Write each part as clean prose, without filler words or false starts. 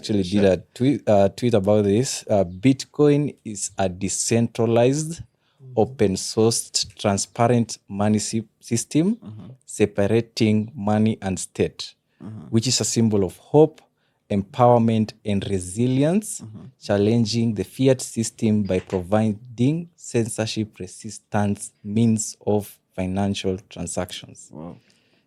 Actually did a tweet about this. Bitcoin is a decentralized, open sourced, transparent money system separating money and state, which is a symbol of hope, empowerment, and resilience, challenging the fiat system by providing censorship resistant means of financial transactions. Wow.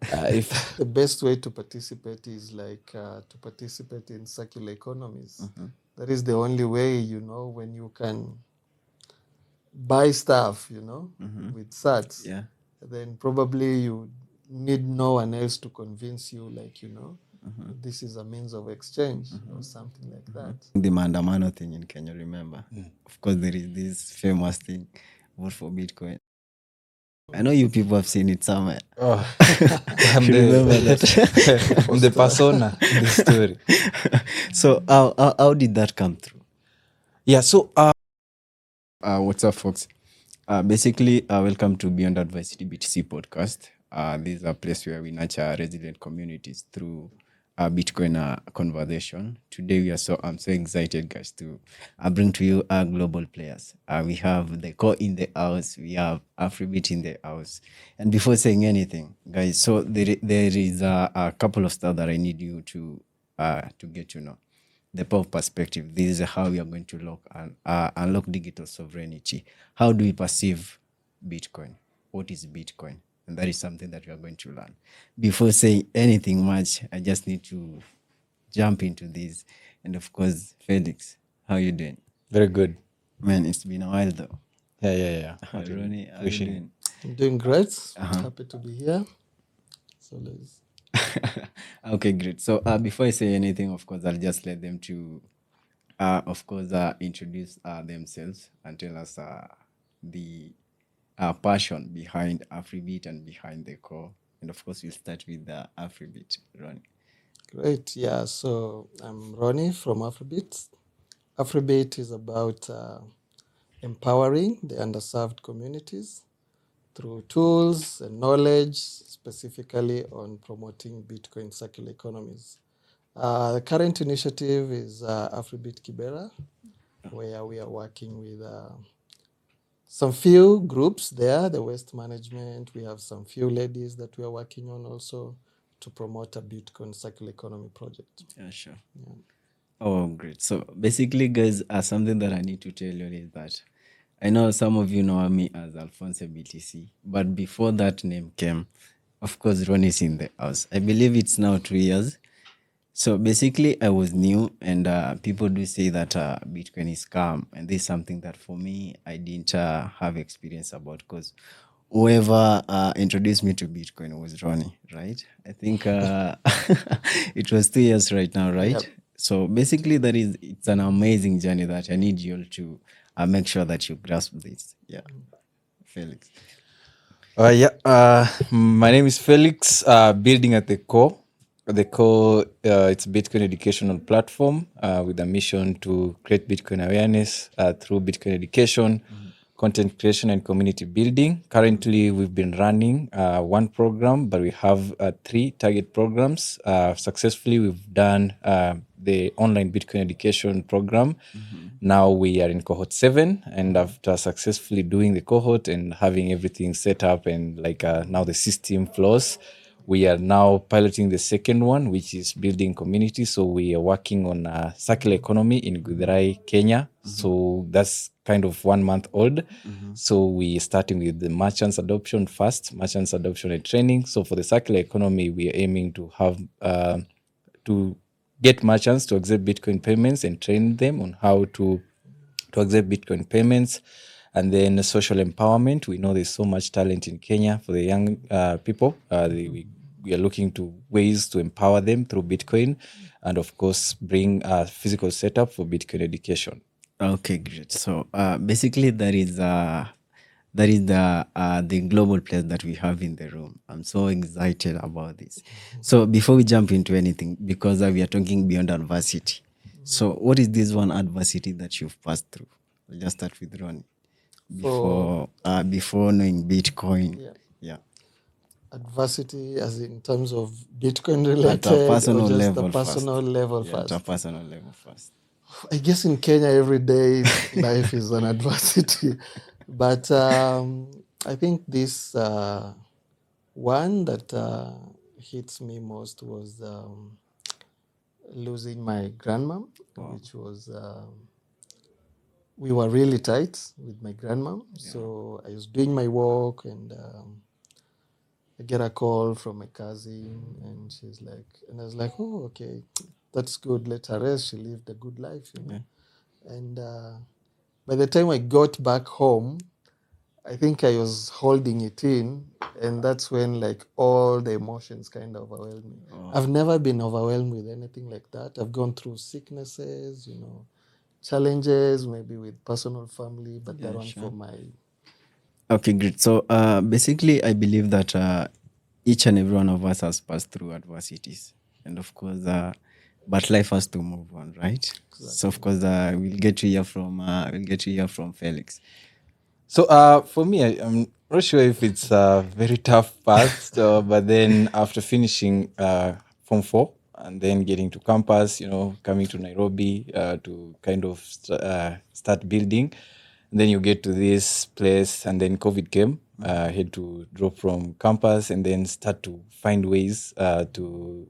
If The best way to participate is like to participate in circular economies. That is the only way, when you can buy stuff, with sats. Yeah. Then probably you need no one else to convince you, like, this is a means of exchange or something like that. The Mandamano thing in Kenya, remember? Of course, there is this famous thing, vote for Bitcoin. I know you people have seen it somewhere. I'm You remember that? I'm the persona in the story. So how did that come through? Yeah, so What's up, folks? Basically, welcome to Beyond Adversity BTC podcast. This is a place where we nurture resilient communities through Bitcoin conversation. Today, I'm so excited, guys, to bring to you our global players. We have the core in the house. We have Afribit in the house. And before saying anything, guys, so there is a couple of stuff that I need you to get to know. The power of perspective. This is how we are going to unlock digital sovereignty. How do we perceive Bitcoin? What is Bitcoin? And that is something that we are going to learn. Before saying anything much, I just need to jump into this. And of course, Felix, how you doing? very good. Man, it's been a while though. Yeah. Ronnie, how you doing? I'm doing great. Happy to be here. So let's. Okay, great. So before I say anything, of course, I'll just let them to, introduce themselves and tell us the passion behind Afribeat and behind the core. And of course, we'll start with the Afribeat, Ronnie. Great. Yeah. So I'm Ronnie from Afribit. Afribit is about empowering the underserved communities through tools and knowledge, specifically on promoting Bitcoin circular economies. The current initiative is Afribit Kibera, where we are working with some few groups there, the waste management. We have some few ladies that we are working on also to promote a Bitcoin circular economy project. Yeah, sure. Yeah. Oh, great. So basically, guys, something that I need to tell you is that I know some of you know me as Alphonse BTC, but before that name came, of course, Ron is in the house. I believe it's now 2 years. So basically, I was new, and people do say that Bitcoin is scam, and this is something that for me, I didn't have experience about, because whoever introduced me to Bitcoin was Ronnie, right? I think it was 2 years right now, right? Yep. So basically, it's an amazing journey that I need you all to make sure that you grasp this. Yeah, Felix. My name is Felix. Building at the core. The core, it's Bitcoin educational platform with a mission to create Bitcoin awareness through Bitcoin education, content creation, and community building. Currently, we've been running one program, but we have 3 target programs. Successfully, we've done the online Bitcoin education program. Now we are in cohort 7, and after successfully doing the cohort and having everything set up and now the system flows, we are now piloting the second one, which is building community. So we are working on a circular economy in Githurai, Kenya. So that's kind of 1 month old. So we are starting with the merchants adoption first, merchants adoption and training. So for the circular economy, we are aiming to have to get merchants to accept Bitcoin payments and train them on how to accept Bitcoin payments. And then social empowerment. We know there's so much talent in Kenya for the young people. We are looking to ways to empower them through Bitcoin, and of course bring a physical setup for Bitcoin education. Okay, great. So basically, that is the global players that we have in the room. I'm so excited about this. So before we jump into anything, because we are talking beyond adversity. So what is this one adversity that you've passed through? I'll just start with Ronnie. Before knowing Bitcoin. Yeah. Yeah. adversity as in terms of Bitcoin At a related personal or just level the personal first. level Yeah, at a first? personal level first. I guess in Kenya, every day life is an adversity. But I think this one that hits me most was losing my grandmom, which was, we were really tight with my grandmom. So I was doing my work and I get a call from my cousin and she's like, and I was like, oh, okay, that's good. Let her rest. She lived a good life, you know. And by the time I got back home, I think I was holding it in, and that's when like all the emotions kind of overwhelmed me. I've never been overwhelmed with anything like that. I've gone through sicknesses, you know, challenges, maybe with personal family, but that one for my. Okay, great. So basically, I believe that each and every one of us has passed through adversities, and of course, but life has to move on, right? So of course, we'll get to hear from Felix. So for me, I'm not sure if it's a very tough path, but then after finishing Form 4 and then getting to campus, you know, coming to Nairobi to kind of start building, and then you get to this place and then COVID came. I had to drop from campus and then start to find ways to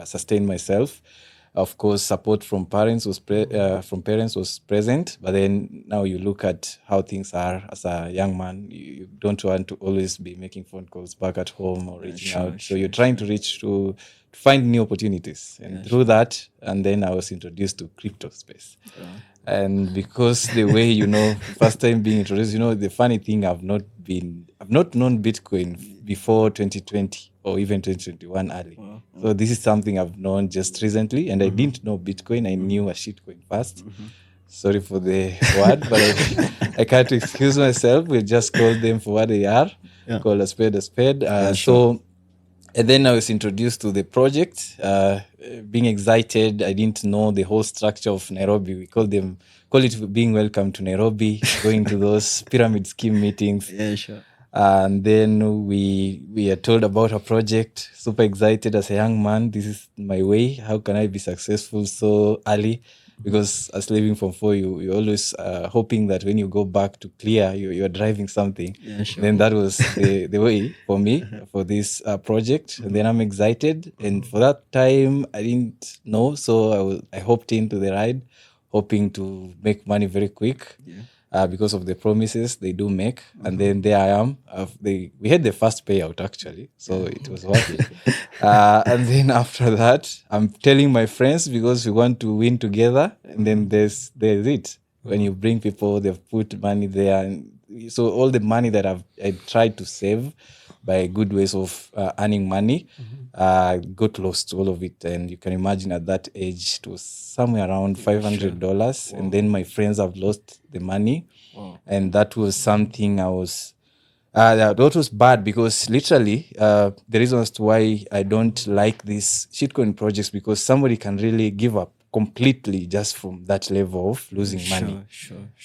sustain myself. Of course, support from parents was present, but then now you look at how things are as a young man. You don't want to always be making phone calls back at home or reaching out. So you're trying to reach to find new opportunities, and through that, and then I was introduced to crypto space. And because the way, you know, first time being introduced, you know, the funny thing, I've not known Bitcoin before 2020 or even 2021 early. So this is something I've known just recently, and I didn't know Bitcoin. I knew a shitcoin first. Sorry for the word, but I can't excuse myself. We just call them for what they are. Call a spade a spade. So and then I was introduced to the project, being excited. I didn't know the whole structure of Nairobi. We call it being welcome to Nairobi, going to those pyramid scheme meetings. Yeah, sure. And then we are told about a project. Super excited as a young man. This is my way. How can I be successful so early? Because as living from 4, you're always hoping that when you go back to clear, you're driving something. Yeah, sure. Then that was the way for me for this project. And then I'm excited. And for that time, I didn't know. So I hopped into the ride, hoping to make money very quick. Because of the promises they do make. And then there I am. We had the first payout actually, so it was worth it. And then after that, I'm telling my friends because we want to win together. And then there's it. When you bring people, they've put money there. And so all the money that I tried to save by good ways of earning money, got lost, all of it. And you can imagine at that age, it was somewhere around $500. And then my friends have lost the money. And that was something that was bad because literally the reason as to why I don't like these shitcoin projects, because somebody can really give up completely just from that level of losing money.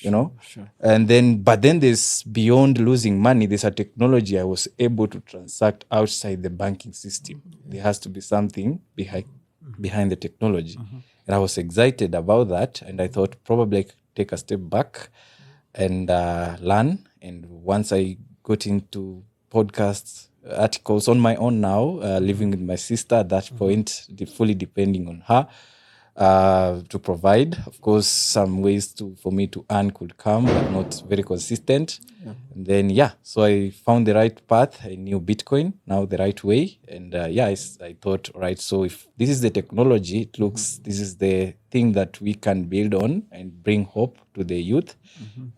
You know? And then, but then there's beyond losing money, there's a technology I was able to transact outside the banking system. There has to be something behind the technology. And I was excited about that. And I thought probably I could take a step back and learn. And once I got into podcasts, articles on my own now, living with my sister at that point, fully depending on her to provide. Of course, some ways for me to earn could come, but not very consistent. And then, so I found the right path. I knew Bitcoin now the right way. And I thought, all right, so if this is the technology, it looks, this is the thing that we can build on and bring hope to the youth.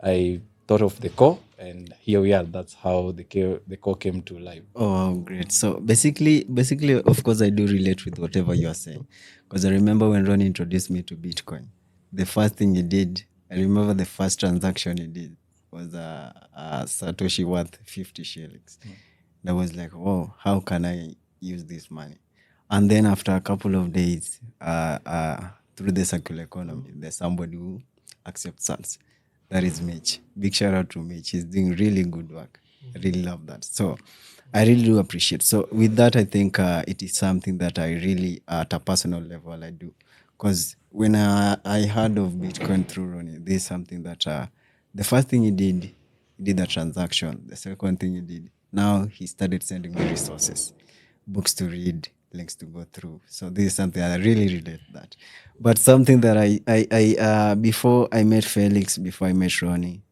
I thought of the core, and here we are. That's how the core came to life. Oh, great. So basically, of course, I do relate with whatever you are saying. Because I remember when Ron introduced me to Bitcoin, the first thing he did, I remember the first transaction he did was a Satoshi worth 50 shillings. And I was like, whoa, how can I use this money? And then after a couple of days, through the circular economy, there's somebody who accepts sats. That is Mitch. Big shout out to Mitch. He's doing really good work. I really love that. So I really do appreciate. So with that, I think it is something that I really, at a personal level, I do. Because when I heard of Bitcoin through Ronnie, this is something that the first thing he did a transaction. The second thing he did, now he started sending me resources, books to read, links to go through. So this is something I really relate that. But something that before I met Felix, before I met Ronnie,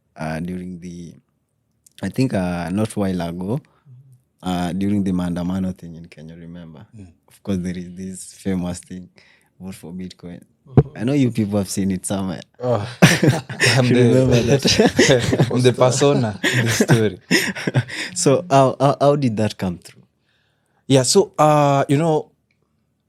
during the, I think not a while ago, during the Maandamano thing in Kenya, remember? Of course, there is this famous thing, vote for Bitcoin. I know you people have seen it somewhere. Oh, I'm You remember that? I'm the persona in the story. So how did that come through? Yeah, so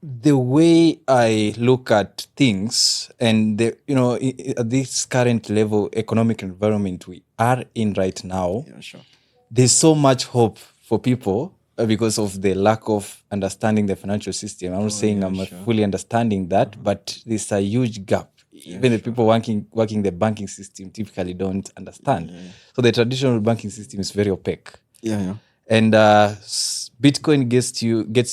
the way I look at things and at this current level economic environment we are in right now, Yeah, sure. there's so much hope for people because of the lack of understanding the financial system. I'm not saying I'm fully understanding that, but there's a huge gap. Even the people working the banking system typically don't understand. So the traditional banking system is very opaque. Yeah. And Bitcoin gets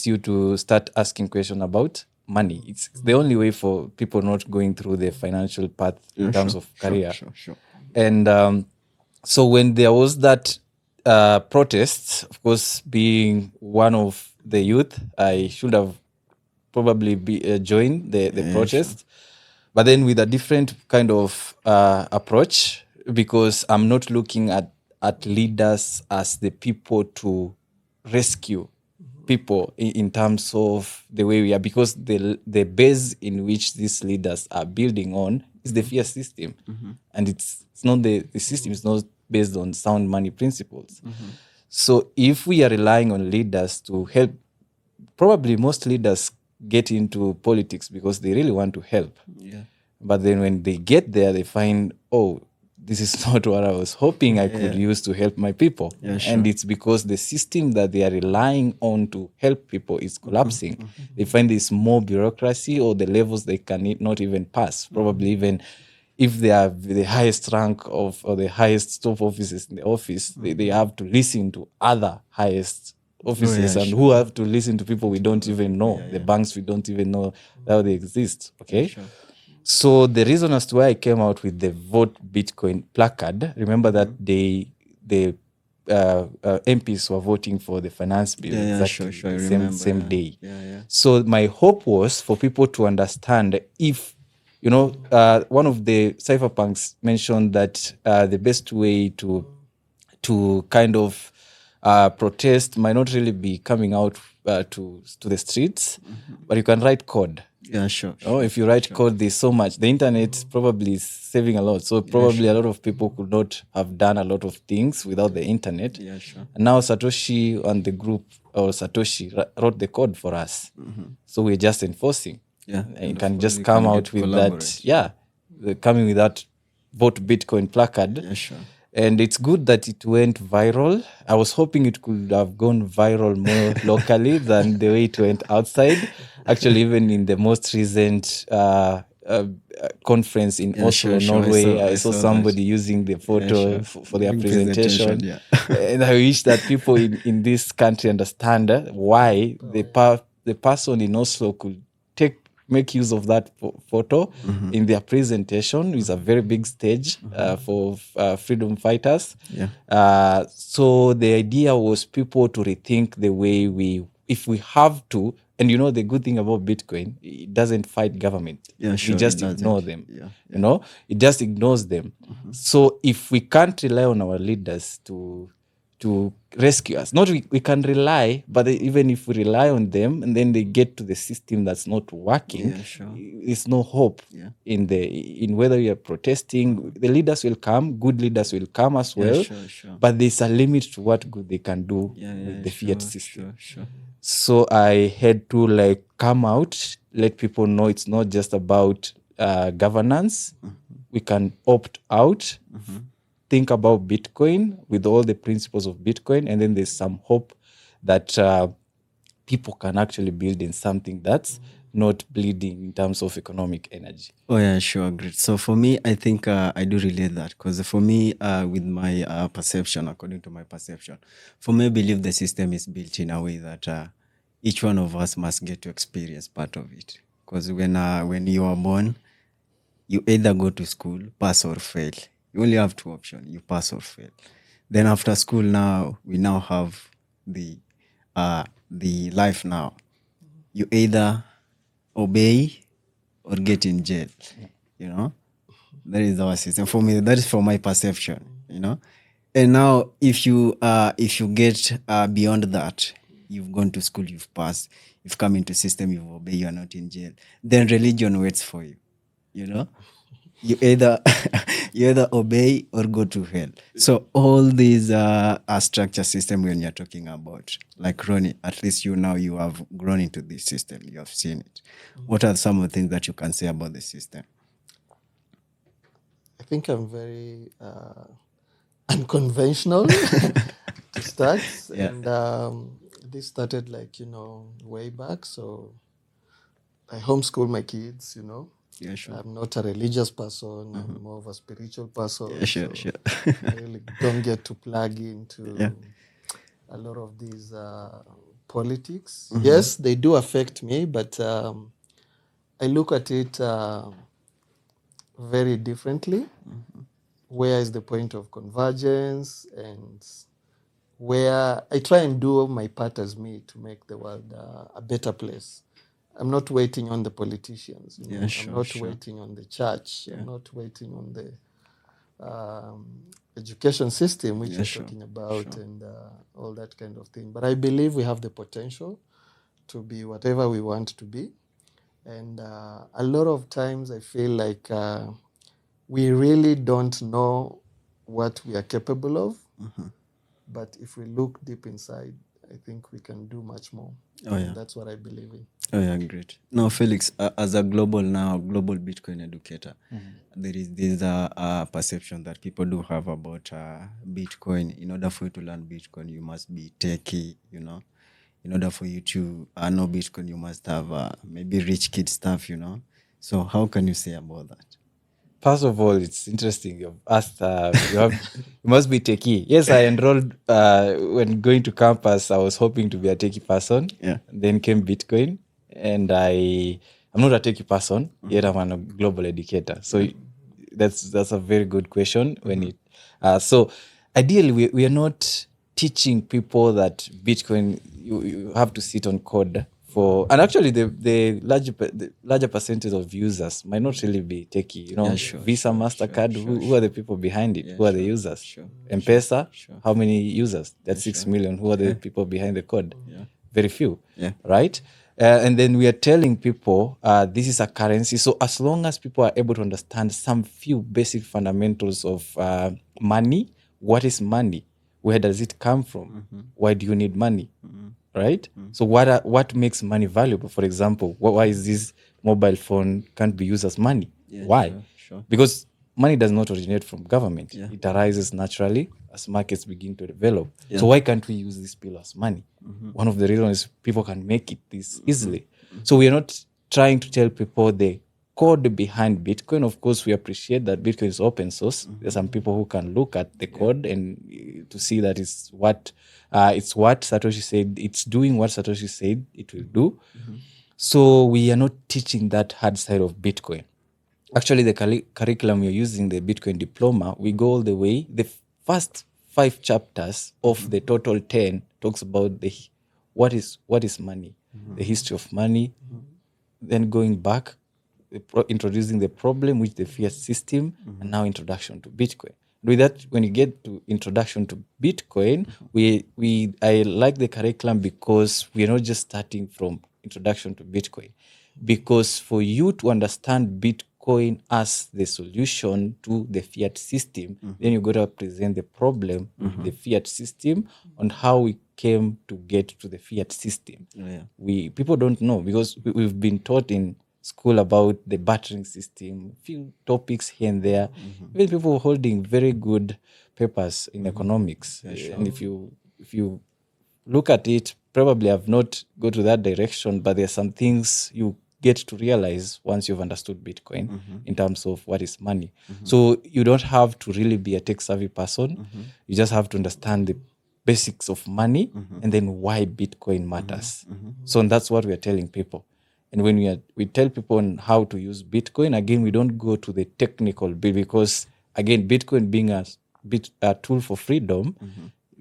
you to start asking questions about money. It's the only way for people not going through the financial path in terms of career. Sure. And so when there was that protest, of course, being one of the youth, I should have probably joined the protest, but then with a different kind of approach, because I'm not looking at leaders as the people to rescue people in terms of the way we are, because the base in which these leaders are building on is the fear system, and it's not the system is not based on sound money principles. So if we are relying on leaders to help, probably most leaders get into politics because they really want to help. But then when they get there, they find, oh, this is not what I was hoping I could use to help my people. And it's because the system that they are relying on to help people is collapsing. They find there's more bureaucracy, or the levels they can not even pass. Probably even if they are the highest rank of or the highest top offices in the office, they have to listen to other highest offices and who have to listen to people we don't even know, the banks we don't even know how they exist. Okay. So the reason as to why I came out with the Vote Bitcoin placard, remember that the MPs were voting for the finance bill exactly the same day. So my hope was for people to understand, if one of the cypherpunks mentioned that the best way to kind of protest might not really be coming out to the streets, but you can write code. Yeah, sure. If you write code, there's so much. The internet probably is saving a lot. So probably a lot of people could not have done a lot of things without the internet. Yeah, sure. And now Satoshi and the group, or Satoshi, wrote the code for us. So we're just enforcing. Yeah. And you can just come out with that. Coming with that Vote Bitcoin placard. Yeah, sure. And it's good that it went viral. I was hoping it could have gone viral more locally than the way it went outside. Actually, even in the most recent conference in Oslo, Norway, I saw somebody using the photo for their presentation. And I wish that people in this country understand why the person in Oslo could make use of that photo in their presentation. It's a very big stage for freedom fighters. So the idea was people to rethink the way if we have to, and the good thing about Bitcoin, it doesn't fight government. We just ignore them. It just ignores them. So if we can't rely on our leaders to rescue us, we can rely, but even if we rely on them and then they get to the system that's not working, there's no hope in whether you're protesting. The leaders will come, good leaders will come as well, but there's a limit to what good they can do with the fiat system. So I had to come out, let people know it's not just about governance. We can opt out, think about Bitcoin with all the principles of Bitcoin, and then there's some hope that people can actually build in something that's not bleeding in terms of economic energy. Oh yeah, sure, great. So for me, I think I do relate that because for me, with my perception, according to my perception, for me, I believe the system is built in a way that each one of us must get to experience part of it. Because when you are born, you either go to school, pass or fail. You only have two options: you pass or fail. Then after school, now we now have the life now. You either obey or get in jail. You know, that is our system. For me, that is from my perception. You know, and now if you get beyond that, you've gone to school, you've passed, you've come into system, you've obeyed, you are not in jail. Then religion waits for you. You know, you either you either obey or go to hell. So all these structure system when you're talking about, like Ronnie, at least you have grown into this system, you have seen it. What are some of the things that you can say about the system? I think I'm very unconventional to start. Yeah. And this started way back. So I homeschool my kids. Yeah, sure. I'm not a religious person. I'm more of a spiritual person. Yeah, sure, so sure. I really don't get to plug into Yeah. a lot of these politics. Yes, they do affect me, but I look at it very differently. Where is the point of convergence, and where I try and do my part as me to make the world a better place. I'm not waiting on the politicians. Yeah, sure, I'm not sure. waiting on the church. I'm not waiting on the education system, which Yeah, you're sure, talking about, and all that kind of thing. But I believe we have the potential to be whatever we want to be. And a lot of times I feel like we really don't know what we are capable of. But if we look deep inside, I think we can do much more. Oh, yeah. And that's what I believe in. Oh yeah, great. Now, Felix, as a global Bitcoin educator, there is this perception that people do have about Bitcoin. In order for you to learn Bitcoin, you must be techie. In order for you to know Bitcoin, you must have maybe rich kid stuff. So how can you say about that? First of all, it's interesting. You've asked, you must be techie. Yes, I enrolled when going to campus. I was hoping to be a techie person. Yeah. Then came Bitcoin, and I'm not a techie person, yet I'm a global educator. So that's a very good question. So ideally, we are not teaching people that Bitcoin you have to sit on code for, and actually the larger percentage of users might not really be techie. Yeah, sure, Visa, sure, MasterCard, sure, who are the people behind it? Yeah, Who are the sure, users? sure, M-Pesa, sure. how many users? That's 6 million. Who are the people behind the code? Very few. Yeah. Right? And then we are telling people this is a currency. So as long as people are able to understand some few basic fundamentals of money, what is money? Where does it come from? Why do you need money? Right? So what makes money valuable? For example, why is this mobile phone can't be used as money? Why? Sure. Because money does not originate from government. It arises naturally as markets begin to develop. So why can't we use this bill as money? One of the reasons is people can make it this easily. So we are not trying to tell people the code behind Bitcoin. Of course, we appreciate that Bitcoin is open source. There's some people who can look at the code and to see that it's what Satoshi said. It's doing what Satoshi said it will do. So we are not teaching that hard side of Bitcoin. Actually, the curriculum you're using, the Bitcoin diploma, we go all the way. The first 5 chapters of the total 10 talks about what is money, the history of money, then going back, introducing the problem, which the fiat system, and now introduction to Bitcoin. With that, when you get to introduction to Bitcoin, I like the curriculum because we are not just starting from introduction to Bitcoin. Because for you to understand Bitcoin as the solution to the fiat system, then you got to present the problem with the fiat system on how we came to get to the fiat system. People don't know because we've been taught in school about the bartering system, few topics here and there. Even people holding very good papers in economics. And if you look at it, probably I've not go to that direction, but there are some things you get to realize once you've understood Bitcoin in terms of what is money. So you don't have to really be a tech savvy person. You just have to understand the basics of money and then why Bitcoin matters. So that's what we are telling people. And when we tell people on how to use Bitcoin, again, we don't go to the technical bit because, again, Bitcoin being a tool for freedom,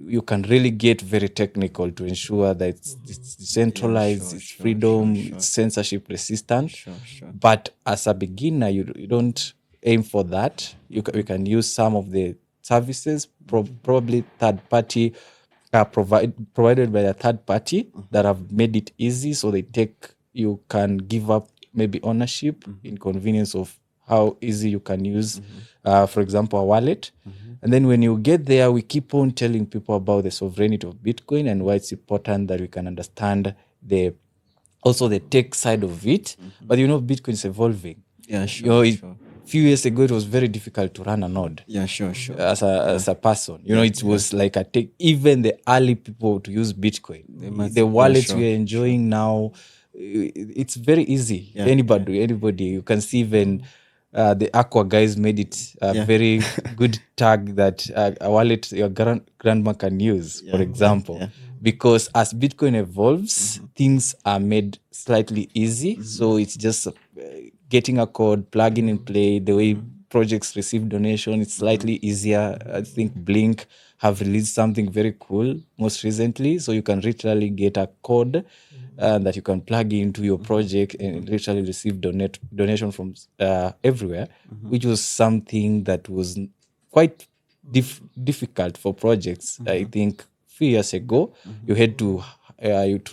you can really get very technical to ensure that it's decentralized, it's freedom, it's censorship resistant. But as a beginner, you don't aim for that. You can use some of the services, probably third party, provided by a third party that have made it easy. So you can give up maybe ownership, inconvenience of how easy you can use, for example, a wallet. And then when you get there, we keep on telling people about the sovereignty of Bitcoin and why it's important that we can understand also the tech side of it. But Bitcoin is evolving. Yeah, sure. A few years ago, it was very difficult to run a node. Yeah, sure. As a person, it was like a tech. Even the early people to use Bitcoin, the wallets we are enjoying now, it's very easy. Anybody, you can see even the Aqua guys made it a very good tag that a wallet your grandma can use, for example. Because as Bitcoin evolves, things are made slightly easy. So it's just getting a code, plugging and play, the way projects receive donation, it's slightly easier. I think Blink have released something very cool most recently. So you can literally get a code that you can plug into your project and literally receive donation from everywhere, which was something that was quite difficult for projects. I think a few years ago, you had to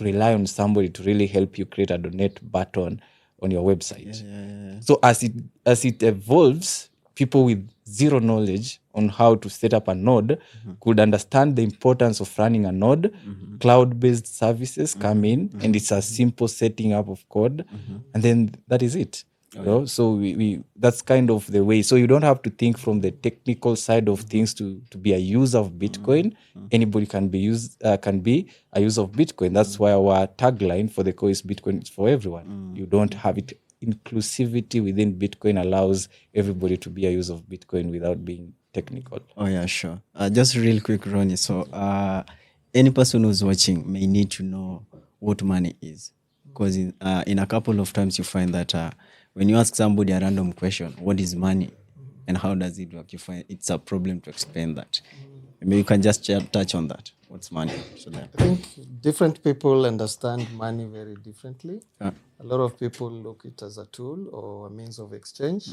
rely on somebody to really help you create a donate button on your website. So as it evolves, people with zero knowledge on how to set up a node could understand the importance of running a node. Cloud-based services come in, and it's a simple setting up of code, and then that is it. So we that's kind of the way. So you don't have to think from the technical side of things to be a user of Bitcoin. Anybody can be a user of Bitcoin. That's why our tagline for the core is Bitcoin is for everyone. You don't have it. Inclusivity within Bitcoin allows everybody to be a user of Bitcoin without being technical. Oh yeah, sure. Just real quick, Ronnie. So any person who's watching may need to know what money is, because in a couple of times you find that when you ask somebody a random question, what is money and how does it work, you find it's a problem to explain that. Maybe you can just touch on that. What's money? I think different people understand money very differently. A lot of people look it as a tool or a means of exchange.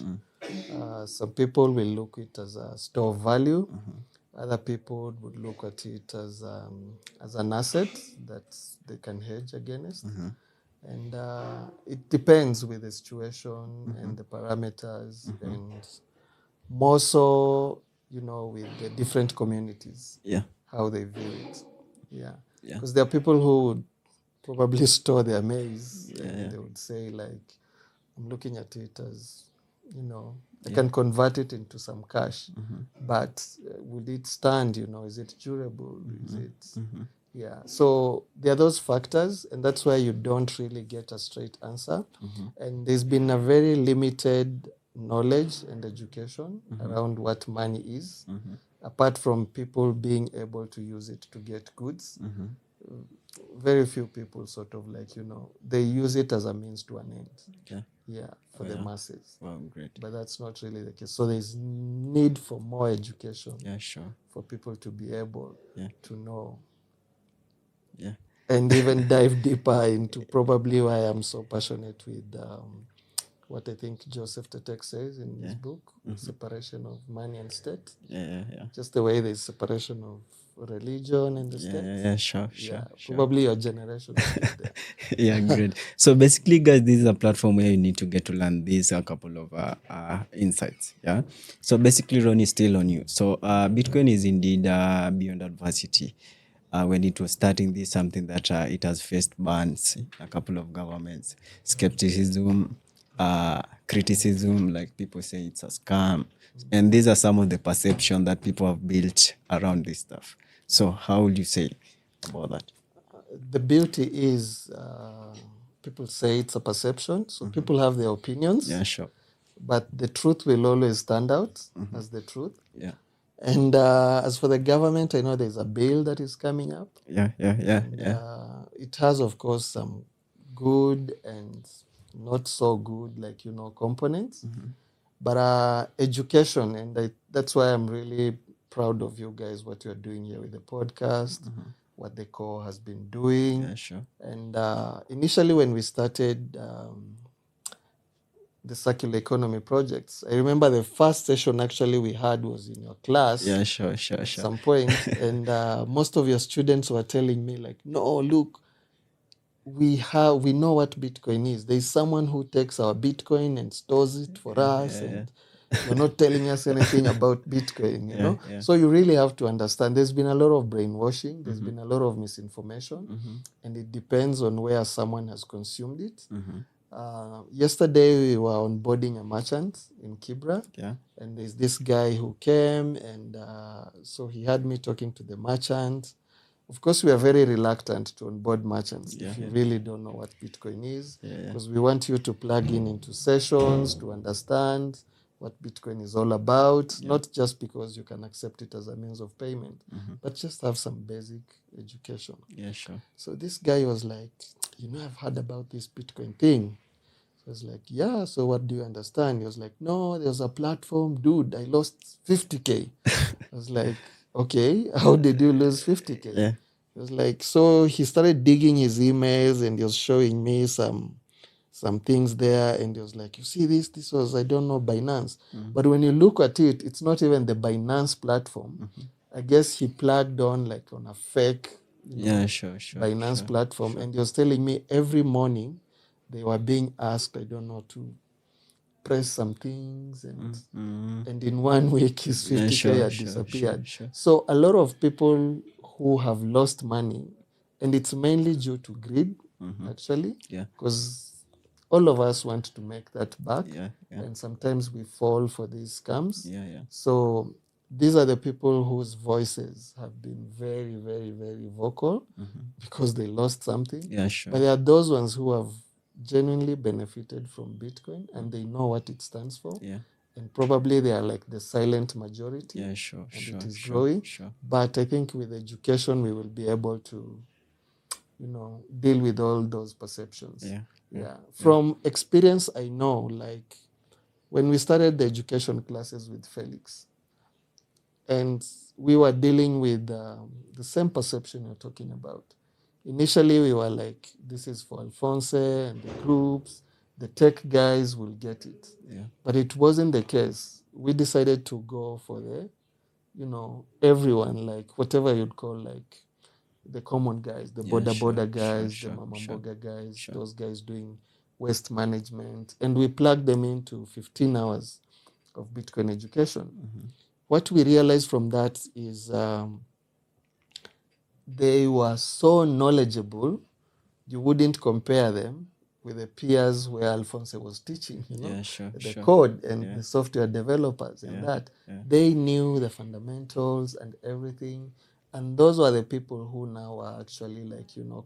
Some people will look it as a store of value. Other people would look at it as an asset that they can hedge against. And it depends with the situation and the parameters, and more so, with the different communities, how they view it. Because there are people who would probably store their maize and they would say, like, I'm looking at it as, I can convert it into some cash, but will it stand? Is it durable? Is it? So there are those factors, and that's why you don't really get a straight answer. And there's been a very limited knowledge and education around what money is, apart from people being able to use it to get goods. Very few people sort of they use it as a means to an end. For the masses. Wow, great. But that's not really the case. So there's need for more education. For people to be able to know. And even dive deeper into probably why I'm so passionate with what I think Joseph Tetek says in his book, separation of money and state. Just the way there's separation of religion and the state. Sure. Probably your generation will be there. Great. So basically, guys, this is a platform where you need to get to learn these a couple of insights. So basically, Ron is still on you. So Bitcoin is indeed beyond adversity. When it was starting, this is something that it has faced bans, a couple of governments, skepticism, criticism, like people say it's a scam. And these are some of the perception that people have built around this stuff. So how would you say about that? The beauty is people say it's a perception. So people have their opinions. Yeah, sure. But the truth will always stand out as the truth. Yeah. And as for the government, I know there's a bill that is coming up. Yeah. It has, of course, some good and not so good, like, components. But education, and that's why I'm really proud of you guys, what you're doing here with the podcast, what the core has been doing. Yeah, sure. And initially, when we started the circular economy projects, I remember the first session actually we had was in your class. Yeah, sure. At some point, and most of your students were telling me, like, no, look, we know what Bitcoin is. There's someone who takes our Bitcoin and stores it for us, and you're not telling us anything about Bitcoin, you know? Yeah. So you really have to understand there's been a lot of brainwashing, there's been a lot of misinformation, and it depends on where someone has consumed it. Yesterday we were onboarding a merchant in Kibra, and there's this guy who came, and so he had me talking to the merchant. Of course, we are very reluctant to onboard merchants if you really don't know what Bitcoin is, because we want you to plug into sessions to understand what Bitcoin is all about, not just because you can accept it as a means of payment, but just have some basic education. Yeah, sure. So this guy was like, I've heard about this Bitcoin thing. So I was like, yeah, so what do you understand? He was like, no, there's a platform. Dude, I lost 50K. I was like, okay, how did you lose 50K? Yeah. It was like, so he started digging his emails and he was showing me some things there, and he was like, you see this was, I don't know, Binance. But when you look at it, it's not even the Binance platform. I guess he plugged on a fake Binance platform, and he was telling me every morning they were being asked, I don't know, to press some things, and in 1 week his 50K had disappeared. Sure. So a lot of people who have lost money, and it's mainly due to greed, actually, because all of us want to make that back, and sometimes we fall for these scams. So these are the people whose voices have been very, very, very vocal because they lost something. But there are those ones who have genuinely benefited from Bitcoin, and they know what it stands for. And probably they are like the silent majority. Yeah, sure. It is growing. But I think with education, we will be able to, deal with all those perceptions. From experience, I know, like, when we started the education classes with Felix, and we were dealing with the same perception you're talking about. Initially, we were like, this is for Alphonse and the groups. The tech guys will get it. But it wasn't the case. We decided to go for the, everyone, like whatever you'd call, like the common guys, the border guys, the mama mboga guys, those guys doing waste management. And we plugged them into 15 hours of Bitcoin education. What we realized from that is they were so knowledgeable, you wouldn't compare them with the peers where Alphonse was teaching, the code and the software developers and that. They knew the fundamentals and everything. And those were the people who now are actually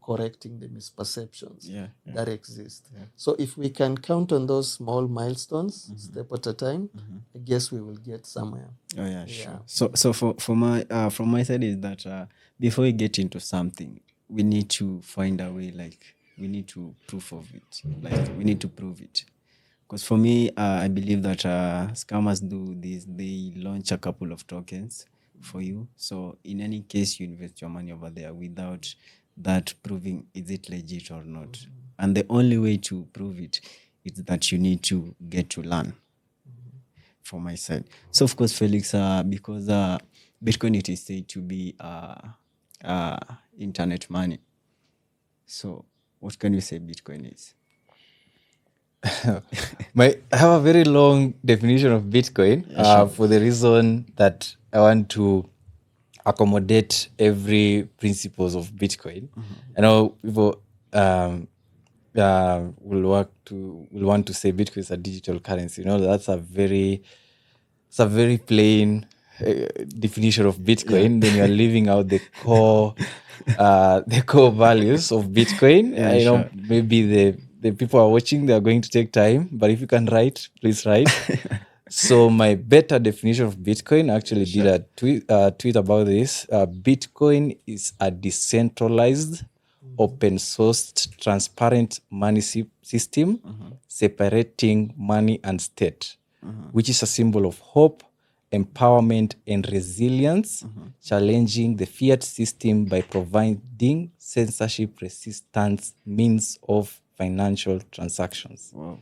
correcting the misperceptions that exist. So if we can count on those small milestones, step at a time, I guess we will get somewhere. Oh yeah, sure. So for my from my side is that before we get into something, we need to find a way, like we need to proof of it, like we need to prove it. Because for me, I believe that scammers do this. They launch a couple of tokens for you. So in any case, you invest your money over there without that proving is it legit or not. And the only way to prove it is that you need to get to learn. For my side. So of course, Felix, because Bitcoin it is said to be internet money. So what can you say Bitcoin is? I have a very long definition of Bitcoin for the reason that I want to accommodate every principles of Bitcoin. I know people will want to say Bitcoin is a digital currency. That's a very plain definition of Bitcoin. Then you are leaving out the core values of Bitcoin. Maybe the people are watching, they are going to take time. But if you can write, please write. So my better definition of Bitcoin, I actually did a tweet about this. Bitcoin is a decentralized, open sourced, transparent money system separating money and state, which is a symbol of hope, empowerment, and resilience, challenging the fiat system by providing censorship resistant means of financial transactions. Wow.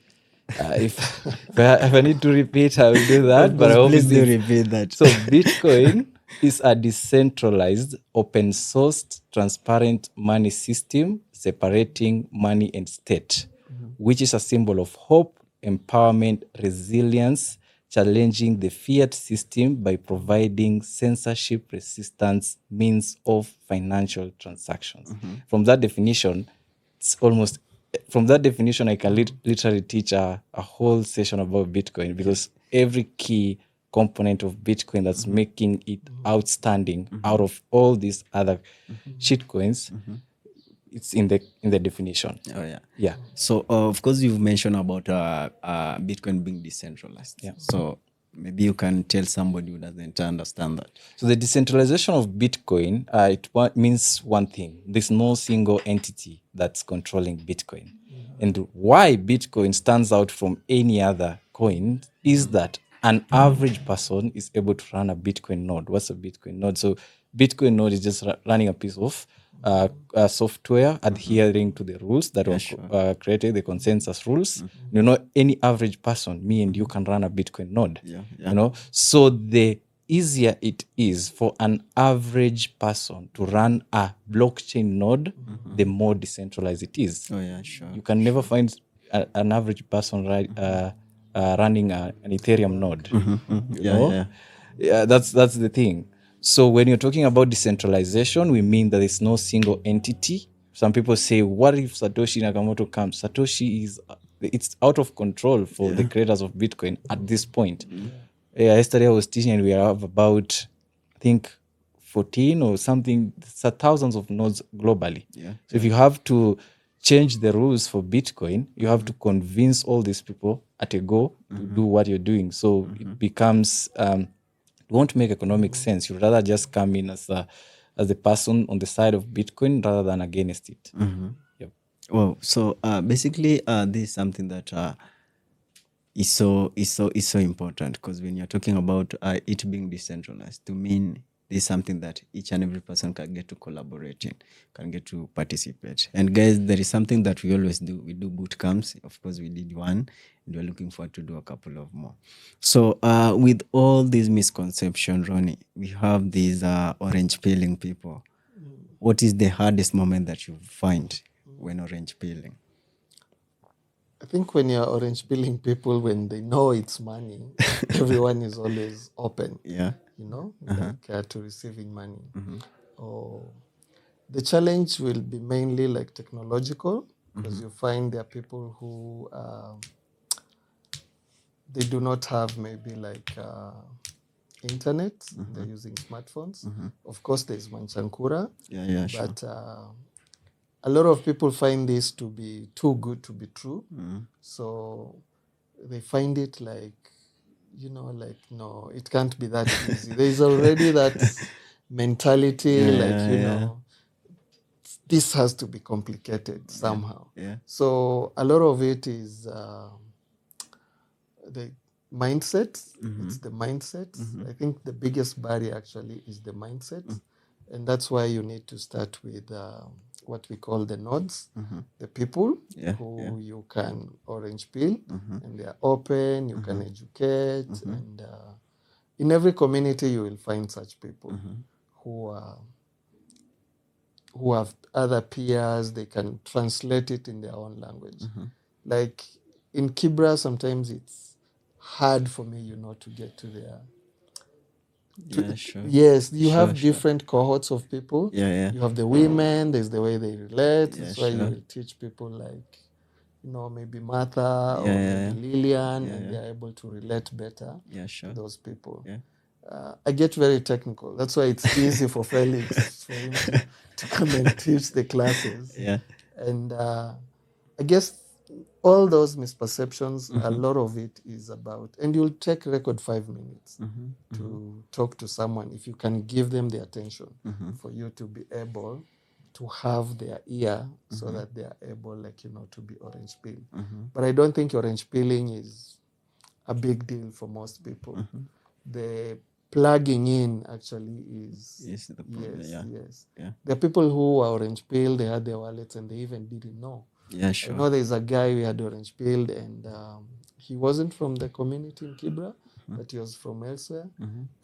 If I need to repeat, I will do that. But I hope please do it's- repeat that. So Bitcoin is a decentralized, open sourced, transparent money system separating money and state, which is a symbol of hope, empowerment, resilience, challenging the fiat system by providing censorship resistance means of financial transactions. From that definition, it's almost from that definition, I can literally teach a whole session about Bitcoin, because every key component of Bitcoin that's making it outstanding out of all these other shitcoins, it's in the definition. Oh yeah. Yeah. So of course you've mentioned about Bitcoin being decentralized. Yeah. So maybe you can tell somebody who doesn't understand that. So the decentralization of Bitcoin, means one thing. There's no single entity that's controlling Bitcoin. And why Bitcoin stands out from any other coin is that an average person is able to run a Bitcoin node. What's a Bitcoin node? So Bitcoin node is just running a piece of software adhering to the rules that were created, the consensus rules. You know, any average person, me and you, can run a Bitcoin node. Yeah. You know, so the easier it is for an average person to run a blockchain node, the more decentralized it is. Oh yeah, sure. You can never find an average person running an Ethereum node. You know? Yeah, that's the thing. So when you're talking about decentralization, we mean that there's no single entity. Some people say, what if Satoshi Nakamoto comes? Satoshi it's out of control for the creators of Bitcoin at this point. Yesterday I was teaching and we have about, I think, 14 or something, thousands of nodes globally. So if you have to change the rules for Bitcoin, you have to convince all these people at a go to do what you're doing. So it becomes, it won't make economic sense. You'd rather just come in as a person on the side of Bitcoin rather than against it. Yep. Well, so basically this is something that is so important, because when you're talking about it being decentralized, to mean this is something that each and every person can get to collaborate in, can get to participate. And guys, there is something that we always do. We do boot camps. Of course, we did one, and we're looking forward to do a couple of more. So with all these misconceptions, Ronnie, we have these orange peeling people. What is the hardest moment that you find when orange peeling? I think when you're orange peeling people, when they know it's money, everyone is always open. Yeah. You know, to receiving money. Or the challenge will be mainly like technological, because you find there are people who they do not have maybe like internet. They're using smartphones. Of course, there's Manchankura. Yeah, sure. But a lot of people find this to be too good to be true. So they find it like, no, it can't be that easy. There's already that mentality, this has to be complicated somehow. Yeah. So a lot of it is the mindset. It's the mindset. I think the biggest barrier actually is the mindset. And that's why you need to start with what we call the nodes, the people who you can orange peel, and they are open, you can educate, and in every community you will find such people who have other peers, they can translate it in their own language. Like in Kibra, sometimes it's hard for me, to get to their... Sure. Yes, you have different cohorts of people. Yeah. You have the women, there's the way they relate. Yeah, That's why you sure. will teach people like, maybe Martha or maybe Lillian, and they're able to relate better to those people. I get very technical. That's why it's easy for Felix for him to come and teach the classes. Yeah. And I guess all those misperceptions, a lot of it is about, and you'll take record 5 minutes to talk to someone if you can give them the attention for you to be able to have their ear so that they are able, like, to be orange peel. But I don't think orange peeling is a big deal for most people. The plugging in actually is the problem. yes. Yeah. There are people who are orange peeled, they had their wallets and they even didn't know. Yeah, sure. I know there's a guy we had orange peeled, and he wasn't from the community in Kibra, but he was from elsewhere.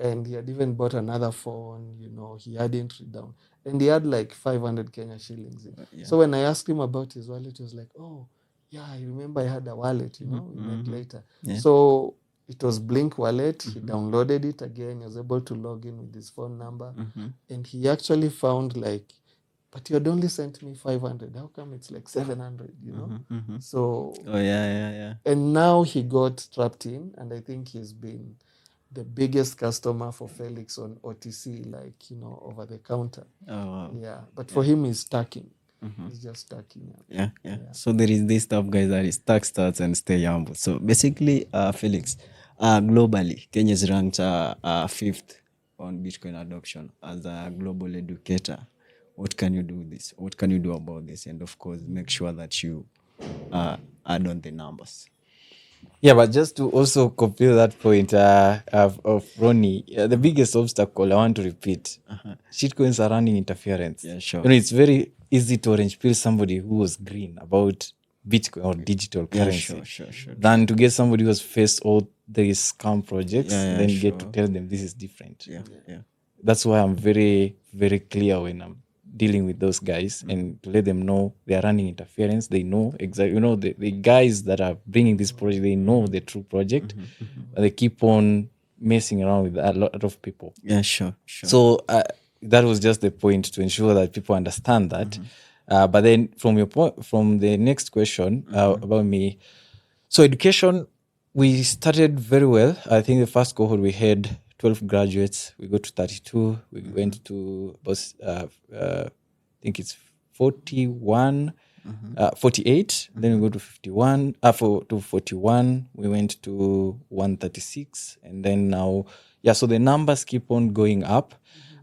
And he had even bought another phone, he had entry down. And he had like 500 Kenya shillings. So when I asked him about his wallet, he was like, oh, yeah, I remember I had a wallet, we met later. Yeah. So it was Blink Wallet. He downloaded it again. He was able to log in with his phone number. And he actually found like, but you had only sent me 500. How come it's like 700, So, Oh, yeah. and now he got trapped in, and I think he's been the biggest customer for Felix on OTC, like, over the counter. Oh, wow. Yeah. But for him, he's stacking. He's just stacking. Yeah. So there is this stuff, guys, that is stack stats and stay humble. So basically, Felix, globally, Kenya is ranked 5th on Bitcoin adoption as a global educator. What can you do with this? What can you do about this? And of course, make sure that you add on the numbers. Yeah, but just to also complete that point of Ronnie, the biggest obstacle I want to repeat, shitcoins are running interference. Yeah, sure. It's very easy to orange pill somebody who was green about Bitcoin or digital currency Sure. than to get somebody who has faced all these scam projects and then get to tell them this is different. Yeah. That's why I'm very, very clear when I'm dealing with those guys and to let them know they are running interference. They know exactly, the guys that are bringing this project, they know the true project. But they keep on messing around with a lot of people. Yeah, sure. So that was just the point, to ensure that people understand that. But then from the next question about me, so education, we started very well. I think the first cohort we had 12 graduates. We got to 32. We went to about, I think it's 41, 48. Then we go to 51, to 41. We went to 136. And then now, so the numbers keep on going up.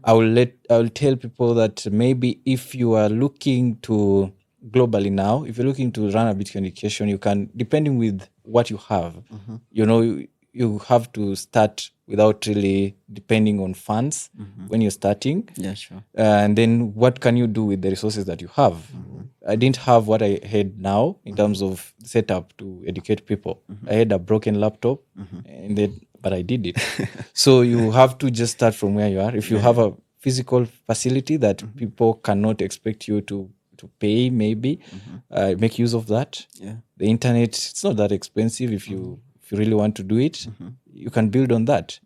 I will tell people that maybe if you are looking to globally now, if you're looking to run a Bitcoin education, you can, depending with what you have, you have to start without really depending on funds when you're starting. Yeah, sure. And then what can you do with the resources that you have? I didn't have what I had now in terms of setup to educate people. I had a broken laptop, but I did it. So you have to just start from where you are. If you have a physical facility that people cannot expect you to pay, maybe make use of that. Yeah. The internet, it's not that expensive. If you really want to do it, you can build on that.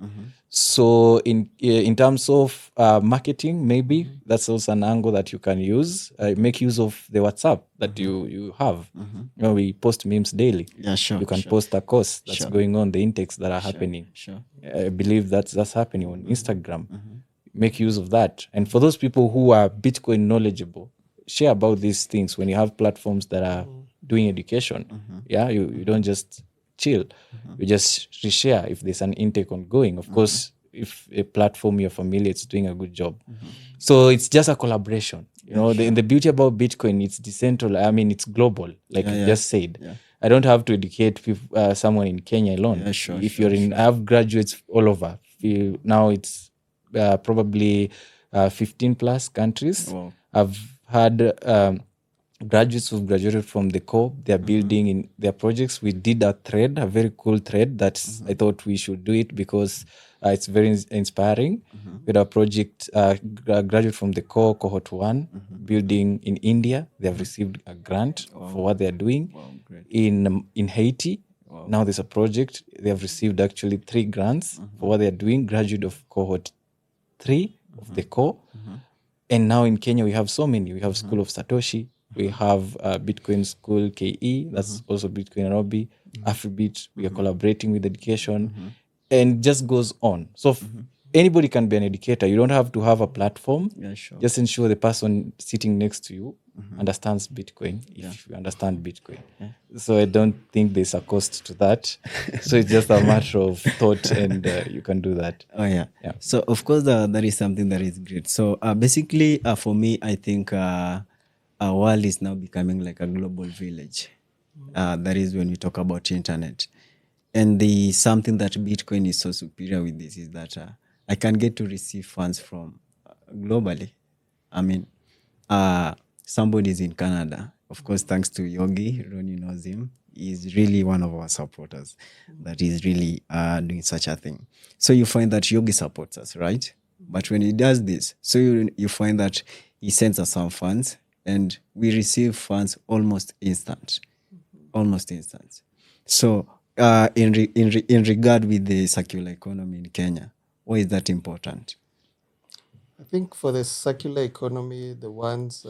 So in terms of marketing, maybe that's also an angle that you can use. Make use of the WhatsApp that you have. We post memes daily. Yeah, sure. You can post a course that's going on, the intakes that are happening. Sure. I believe that's happening on Instagram. Make use of that. And for those people who are Bitcoin knowledgeable, share about these things when you have platforms that are doing education. You don't just chill. You just reshare if there's an intake ongoing. Of course, if a platform you're familiar, it's doing a good job. So it's just a collaboration. The beauty about Bitcoin, it's decentralized. I mean, it's global, like you just said. Yeah. I don't have to educate someone in Kenya alone. Yeah, sure, If you're in, I have graduates all over. Now it's probably 15 plus countries. Wow. I've had graduates who've graduated from the core. They're building in their projects. We did a very cool thread that I thought we should do it because it's very inspiring. We had a project, graduate from the core, cohort 1, building in India. They have received a grant for what they're doing. Wow, great. In Haiti. Wow. Now there's a project. They have received actually 3 grants for what they're doing. Graduate of cohort 3 of the core. And now in Kenya, we have so many. We have School of Satoshi. We have Bitcoin School KE. That's also Bitcoin Nairobi. Afrobeat. We are collaborating with education. And just goes on. So anybody can be an educator. You don't have to have a platform. Yeah, sure. Just ensure the person sitting next to you understands Bitcoin, if you understand Bitcoin. So I don't think there's a cost to that. So it's just a matter of thought, and you can do that. Oh yeah. Yeah. So of course that is something that is great. So basically, for me, I think our world is now becoming like a global village. That is when we talk about internet, and the something that Bitcoin is so superior with this is that I can get to receive funds from globally. I mean, somebody's in Canada. Of course, thanks to Yogi, Ronnie knows him. He's really one of our supporters that is really doing such a thing. So you find that Yogi supports us, right? But when he does this, so you find that he sends us some funds and we receive funds almost instant. Almost instant. So in regard with the circular economy in Kenya, why is that important? I think for the circular economy, the ones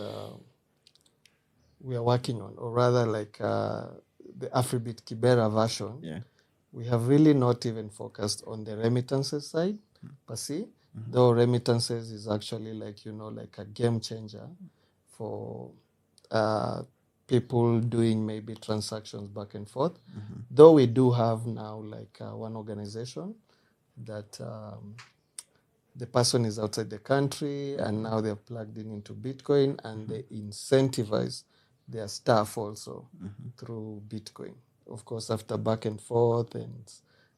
we are working on, or rather like the Afribit Kibera version, Yeah. we have really not even focused on the remittances side per se, though remittances is actually like, like a game changer for people doing maybe transactions back and forth. Though we do have now like one organization that the person is outside the country and now they're plugged in into Bitcoin and they incentivize their staff also through Bitcoin. Of course, after back and forth, and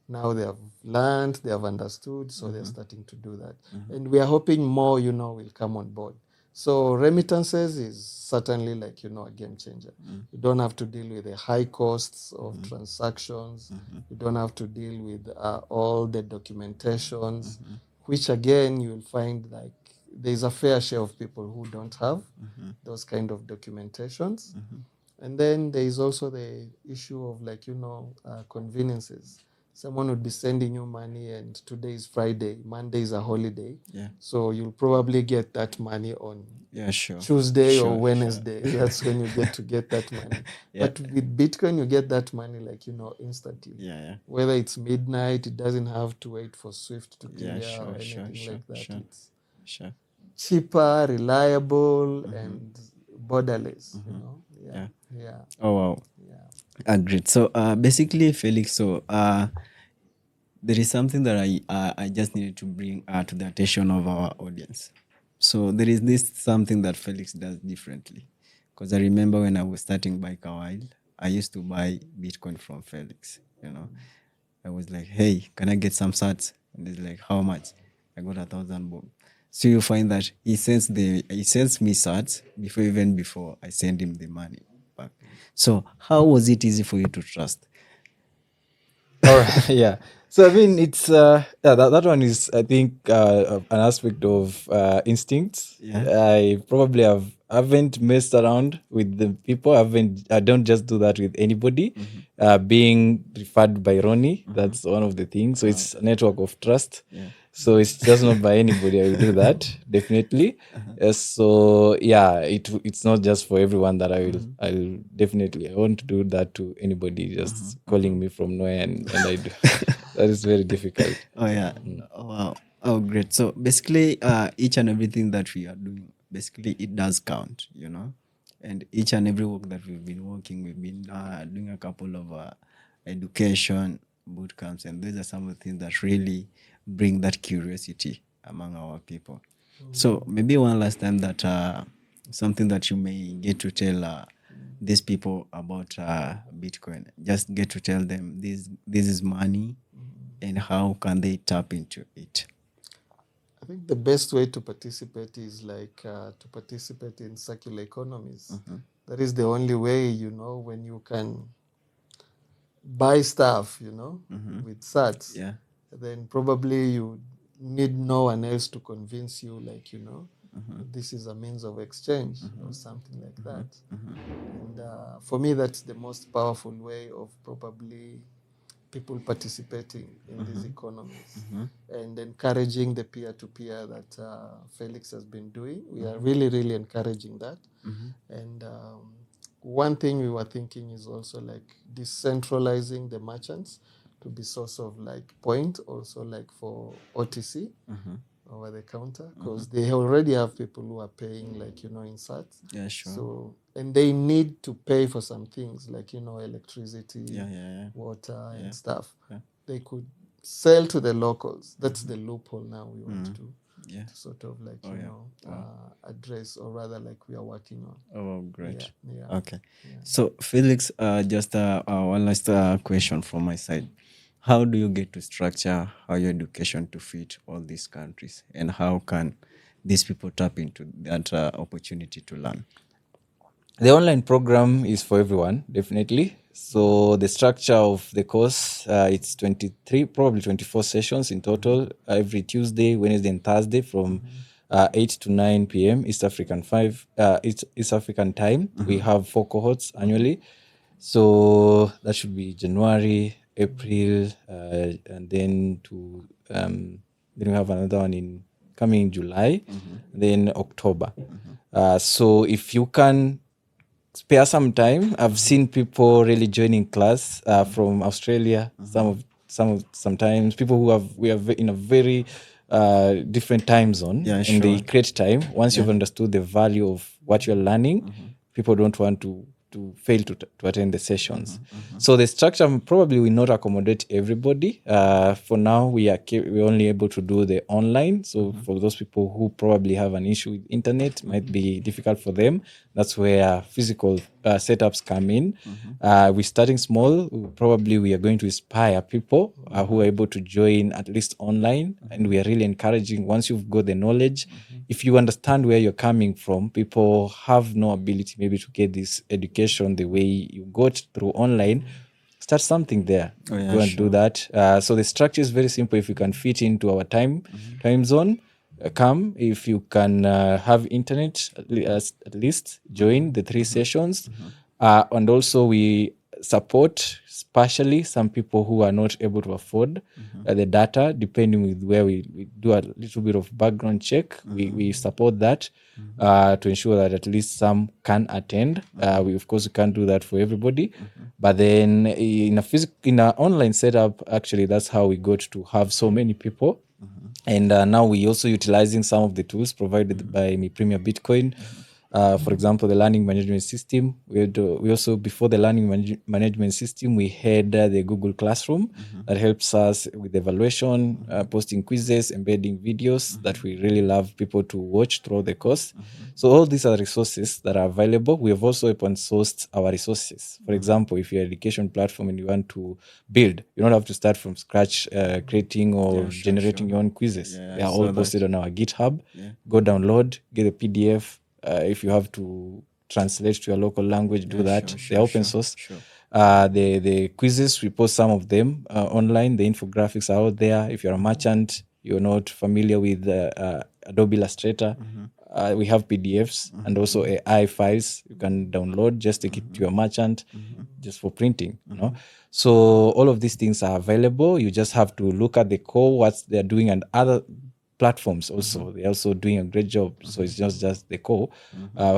now they have learned, they have understood, so they're starting to do that. And we are hoping more, will come on board. So remittances is certainly like, a game changer. You don't have to deal with the high costs of transactions. You don't have to deal with all the documentations, which again, you'll find like there's a fair share of people who don't have those kind of documentations. And then there is also the issue of like, conveniences. Someone would be sending you money and today is Friday, Monday is a holiday. Yeah. So you'll probably get that money on Yeah, sure. Tuesday Sure, or Wednesday. That's when you get to get that money. Yeah. But with Bitcoin, you get that money like, instantly. Yeah. Whether it's midnight, it doesn't have to wait for Swift to Yeah, clear sure, or anything sure, like that. sure. It's Sure. cheaper, reliable, and borderless, Yeah. Yeah. Oh wow. Yeah. Great. So basically, Felix, so there is something that I just needed to bring to the attention of our audience. So there is this something that Felix does differently. Because I remember when I was starting Bike a while, I used to buy Bitcoin from Felix. I was like, hey, can I get some sats? And he's like, how much? I got 1,000 bob. So you find that he sends me sats before I send him the money back. So how was it easy for you to trust? All right. Yeah. So I mean, it's that one is, I think, an aspect of instincts. Yeah. I probably haven't messed around with the people. I don't just do that with anybody. Being referred by Ronnie, that's one of the things. So it's a network of trust. Yeah. So it's just not by anybody. I will do that definitely. So yeah, it's not just for everyone that I'll definitely, I won't do that to anybody just calling me from nowhere, and I do. That is very difficult. Oh yeah. Oh, wow. Oh great. So basically each and everything that we are doing, basically it does count, and each and every work that we've been working, we've been doing a couple of education boot camps, and those are some of the things that really bring that curiosity among our people. So maybe one last time that something that you may get to tell these people about Bitcoin. Just get to tell them this is money, and how can they tap into it. I think the best way to participate is like to participate in circular economies. That is the only way, when you can buy stuff, with sats. Yeah. Then probably you need no one else to convince you, like, this is a means of exchange or something like that. And for me, that's the most powerful way of probably people participating in these economies and encouraging the peer-to-peer that Felix has been doing. We are really, really encouraging that. And one thing we were thinking is also like decentralizing the merchants to be source of like point, also like for OTC, over the counter, because they already have people who are paying, like, in sats. Yeah, sure. So, and they need to pay for some things like, electricity, Yeah. water, Yeah. and stuff. Yeah. They could sell to the locals. That's the loophole now we want to Yeah. sort of, like, Wow. address, or rather, like, we are working on. Oh, great. Yeah. Okay. So, Felix, just one last question from my side. How do you get to structure higher education to fit all these countries? And how can these people tap into that opportunity to learn? The online program is for everyone, definitely. So the structure of the course, it's 23, probably 24 sessions in total, every Tuesday, Wednesday, and Thursday from 8 to 9 p.m. East African time. We have 4 cohorts annually. So that should be January, April, and then then we have another one in coming July, then October. So if you can spare some time. I've seen people really joining class from Australia. Sometimes people we are in a very different time zone, Yeah, and they sure. create time. Once you've understood the value of what you're learning, people don't want to fail to attend the sessions. So the structure probably will not accommodate everybody. For now, we're only able to do the online. So for those people who probably have an issue with internet, might be difficult for them. That's where physical setups come in. We're starting small. Probably we are going to inspire people who are able to join at least online, and we are really encouraging. Once you've got the knowledge, if you understand where you're coming from, people have no ability maybe to get this education the way you got through online. Start something there. Oh, yeah, Go and sure. do that. So the structure is very simple. If you can fit into our time zone, come. If you can have internet, at least join the 3 sessions. And also we support partially some people who are not able to afford the data, depending with where we do a little bit of background check. We support that to ensure that at least some can attend. We of course can't do that for everybody, but then in an online setup, actually that's how we got to have so many people. And now we also utilizing some of the tools provided by Mi Premier Bitcoin. For example, the learning management system. We also, before the learning management system, we had the Google Classroom that helps us with evaluation, posting quizzes, embedding videos that we really love people to watch throughout the course. So all these are resources that are available. We have also open sourced our resources. For example, if you're an education platform and you want to build, you don't have to start from scratch creating or generating your own quizzes. They are all posted on our GitHub. Go download, get a PDF. If you have to translate to your local language, do that. They're open source. The quizzes, we post some of them online. The infographics are out there. If you're a merchant, you're not familiar with Adobe Illustrator, we have PDFs and also AI files you can download. Just take it to your merchant just for printing. So all of these things are available. You just have to look at the core, what they're doing, and other platforms also. They're also doing a great job. So it's just the core.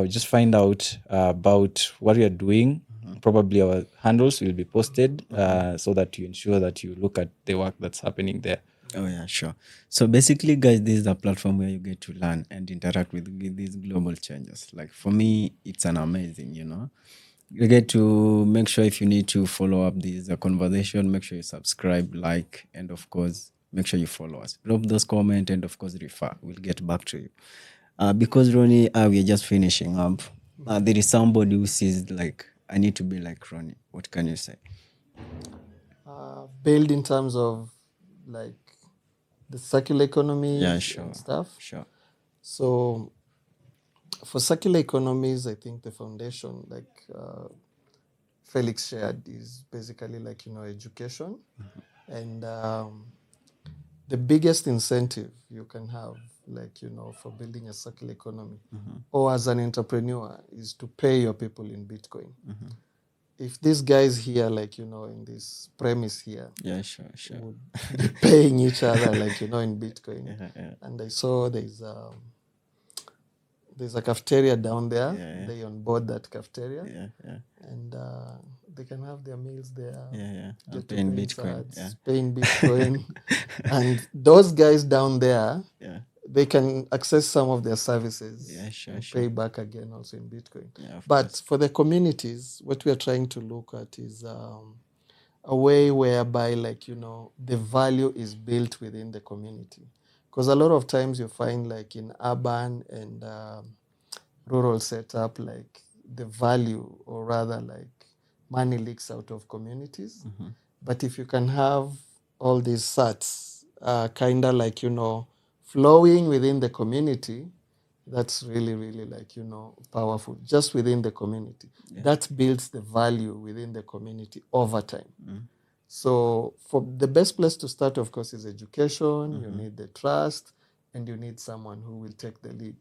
Just find out about what you're doing. Probably our handles will be posted so that you ensure that you look at the work that's happening there. Oh, yeah, sure. So basically, guys, this is a platform where you get to learn and interact with these global changes. Like for me, it's an amazing, You get to make sure if you need to follow up this conversation, make sure you subscribe, like, and of course, make sure you follow us. Drop those comments and of course refer. We'll get back to you. Because Ronnie, we're just finishing up. There is somebody who says like, I need to be like Ronnie. What can you say? Build in terms of like the circular economy Yeah, sure. and stuff. Sure. So for circular economies, I think the foundation, like Felix shared, is basically like, education. And the biggest incentive you can have, like, for building a circular economy or as an entrepreneur is to pay your people in Bitcoin. If these guys here, like, in this premise here, Yeah, sure. would be paying each other, like, in Bitcoin. And I saw there's a cafeteria down there. They onboard that cafeteria. And they can have their meals there. Get to Paying pay Bitcoin. sats, paying Bitcoin. And those guys down there, they can access some of their services Yeah, sure, and sure. pay back again also in Bitcoin. Yeah, of But course. for the communities, what we are trying to look at is a way whereby, like, the value is built within the community. Because a lot of times you find, like, in urban and rural setup, like, the value, or rather, like, money leaks out of communities. But if you can have all these sats kind of, like, flowing within the community, that's really, really, like, powerful, just within the community. That builds the value within the community over time. So for the best place to start, of course, is education. You need the trust, and you need someone who will take the lead.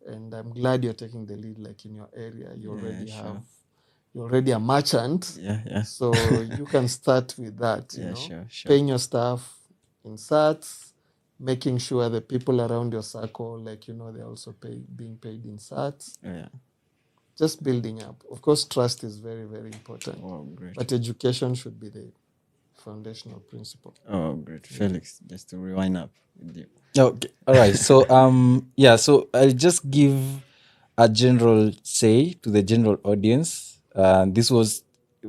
And I'm glad you're taking the lead, like, in your area. You're already a merchant. Yeah. So you can start with that, Sure. paying your staff in sats, making sure the people around your circle, like, they're also being paid in sats. Yeah. Just building up. Of course, trust is very, very important. Oh, great. But education should be the foundational principle. Oh, great. Felix, just to rewind up with you. Okay. All right. So so I'll just give a general say to the general audience. This was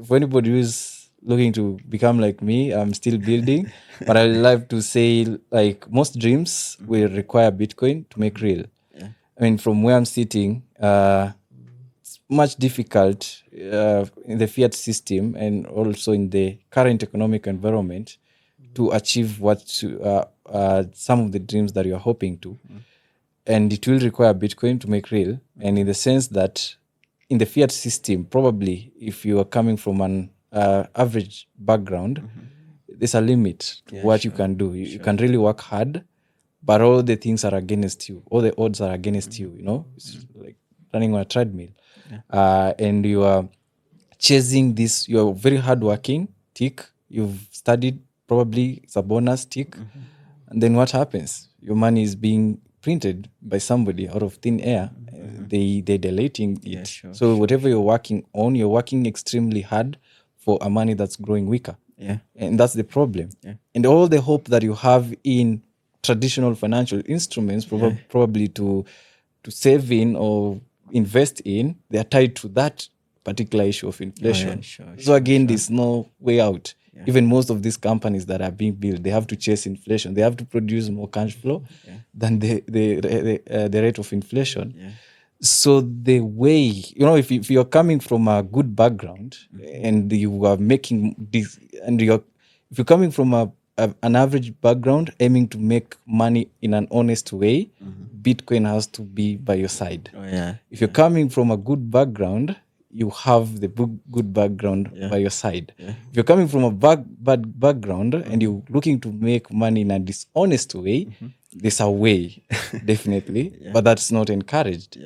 for anybody who's looking to become like me. I'm still building, but I love to say, like, most dreams will require Bitcoin to make real. Yeah. I mean, from where I'm sitting, it's much difficult in the fiat system and also in the current economic environment to achieve some of the dreams that you're hoping to. And it will require Bitcoin to make real. And in the sense that in the fiat system, probably if you are coming from an average background, there's a limit to what you can do. You can really work hard, but all the things are against you. All the odds are against you, It's like running on a treadmill. And you are chasing this, you're very hardworking, tick. You've studied, probably it's a bonus, tick. And then what happens? Your money is being printed by somebody out of thin air. They're deleting it. Yeah, sure, so whatever you're working on, you're working extremely hard for a money that's growing weaker. Yeah. And that's the problem. Yeah. And all the hope that you have in traditional financial instruments, probably to save in or invest in, they are tied to that particular issue of inflation. So again, there's no way out. Even most of these companies that are being built, they have to chase inflation. They have to produce more cash flow than the rate of inflation. So the way, if you're coming from a good background and you are making this, and if you're coming from an average background aiming to make money in an honest way, Bitcoin has to be by your side. If you're coming from a good background, you have the good background by your side. If you're coming from a bad background and you're looking to make money in a dishonest way, there's a way, definitely, but that's not encouraged,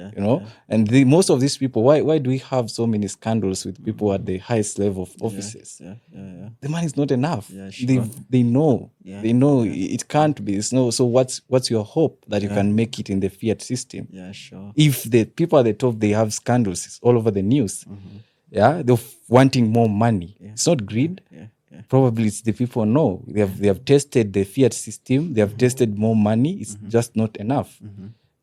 And most of these people, why do we have so many scandals with people at the highest level of offices? The money is not enough. They know. They know it can't be. So what's your hope that you can make it in the fiat system? If the people at the top, they have scandals, it's all over the news. They're wanting more money. It's not greed. Probably it's the people know. They have tested the fiat system. They have tested more money. It's just not enough.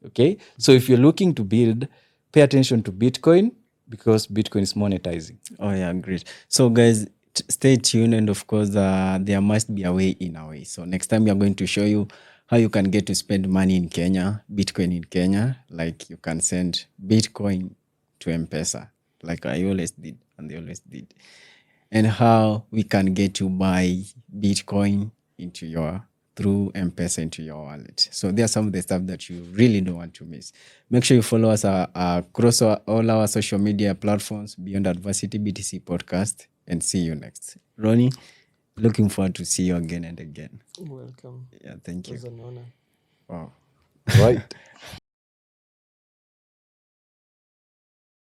Okay? So if you're looking to build, pay attention to Bitcoin, because Bitcoin is monetizing. Oh yeah, great. So guys, stay tuned, and of course there must be a way in a way. So next time we are going to show you how you can get to spend money in Kenya, Bitcoin in Kenya. Like you can send Bitcoin to M-Pesa, like I always did and they always did. And how we can get to buy Bitcoin through M-Pesa into your wallet. So there are some of the stuff that you really don't want to miss. Make sure you follow us across all our social media platforms, Beyond Adversity BTC Podcast, and see you next. Ronnie, looking forward to see you again and again. Welcome. Yeah, thank you. It was an honor. Wow. Right.